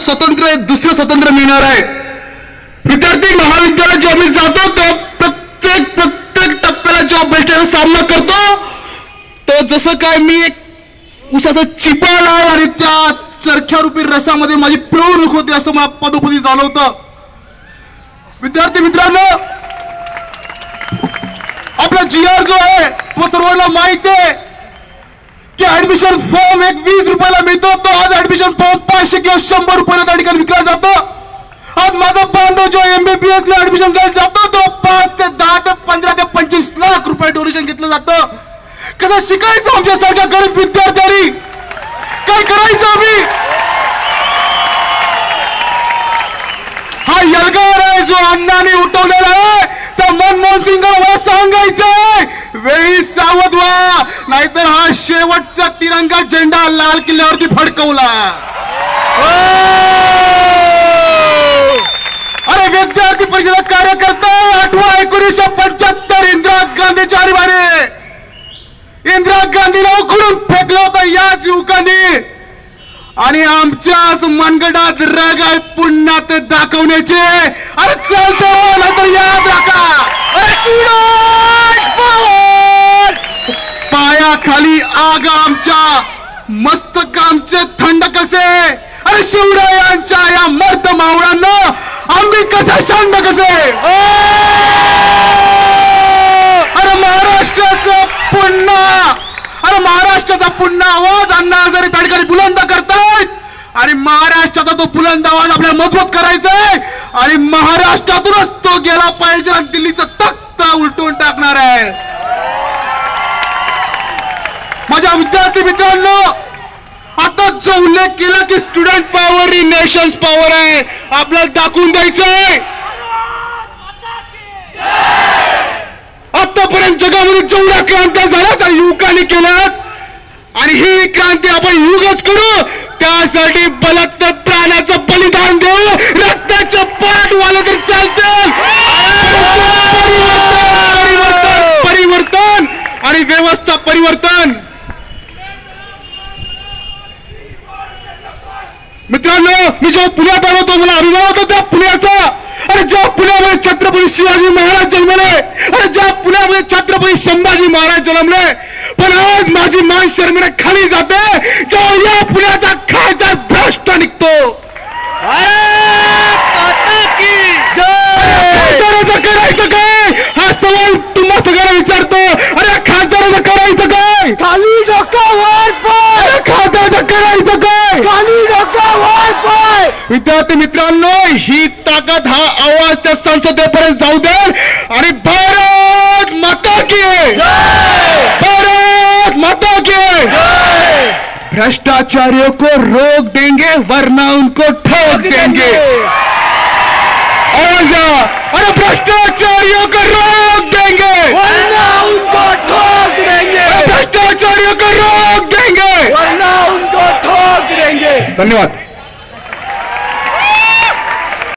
स्वतंत्र दुसरं स्वतंत्र मिळणार आहे। विद्यार्थी महाविद्यालयात जेव्हा मी जातो तो प्रत्येक टप्प्याला जेव्हा बेस्टचा सामना करतो तो जसं काय मी एक उसाचा चिपा लाव आणि त्या चरख्या रूपी रसामध्ये माझी पिळवणूक होते असं मला पदोपदी जाणवतं। विद्यार्थी मित्रांनो, आपला जीआर जो आहे तो सर्वांना माहिती आहे की ऍडमिशन फॉर्म एक 20 रुपयाला मिळतो, तो आज ऍडमिशन फॉर्म 500 किंवा 100 रुपयाला त्या ठिकाणी विकला जातो। आज माझा बांधव जो MBBS ला ऍडमिशन घ्यायला जातो तो 5 ते 10 ते 15 ते 25 लाख रुपये डोनेशन घेतलं जातं। कसं शिकायचं आमच्यासारख्या गरीब विद्यार्थ्यांनी, काय करायचं आम्ही? हा यलगार आहे जो अण्णांनी उठवलेला आहे, त्या मनमोहन सिंगला मला सांगायचंय वेळी सावध व्हा, नाहीतर हा शेवटचा तिरंगा झेंडा लाल किल्ल्यावरती फडकवला। अरे विद्यार्थी परिषदेचा कार्यकर्ता 8/1975 इंदिरा गांधीच्या आणीबाणी, इंदिरा गांधीला उखडून फेकलं होतं याच युवकांनी, आणि आमच्याच मनगटात राग आहे पुन्हा ते दाखवण्याचे। अरे चालतं नाहीतर याद राखा, पायाखाली आग आमच्या, मस्तक आमचे थंड कसे। अरे शिवरायांच्या या मर्द मावळ्यांना आम्ही कसे शांत कसे। अरे महाराष्ट्राचा पुन्हा आवाज अण्णा हजारे त्या ठिकाणी बुलंद करतायत, आणि महाराष्ट्राचा तो बुलंद आवाज आपल्याला मजबूत करायचा आहे, आणि महाराष्ट्रातूनच तो गेला पाहिजे आणि दिल्लीचं तख्त उलटून टाकणार आहे। माझ्या विद्यार्थी मित्रांनो, आता जो उल्लेख केला की स्टुडंट पॉवर ही नेशन्स पॉवर आहे, आपल्याला दाखवून द्यायचंय आतापर्यंत जगामध्ये जेवढ्या क्रांत्या झाल्या त्या युवकांनी केल्यात, आणि ही क्रांती आपण युगच करू। त्यासाठी बलात्कार प्राणाचं बलिदान देऊ, रक्ताचं पाठ वाला तर चालतं। परिवर्तन आणि व्यवस्था परिवर्तन। मित्रांनो, मी जेव्हा पुण्यात आलो तो मला अभिमान होता त्या पुण्याचा। अरे ज्या पुण्यामध्ये छत्रपती शिवाजी महाराज जन्मले, अरे ज्या पुण्यामध्ये छत्रपती संभाजी महाराज जन्मले, पण आज माझी मान शर्मेने खाली जाते जेव्हा या पुण्याचा खासदार भ्रष्ट निघतो। खासदाराचं करायचं काय हा सवाल तुम्हा सगळ्यांना विचारतो। अरे खासदाराचं करायचं काय? खाली डोका वर पाय। अरे खासदाराचं करायचं काय? खाली डोका वर पाय। विद्यार्थी मित्रांनो, ही ताकद हा आवाज त्या संसदेपर्यंत जाऊ दे, आणि भारत माता की भारत माता की भ्रष्टाचारियों को रोक देंगे वरना उनको ठोक देंगे। अरे भ्रष्टाचारियों को रोक देंगे वरना उनको ठोक देंगे। भ्रष्टाचारियों को रोक देंगे वरना उनको ठोक देंगे। धन्यवाद।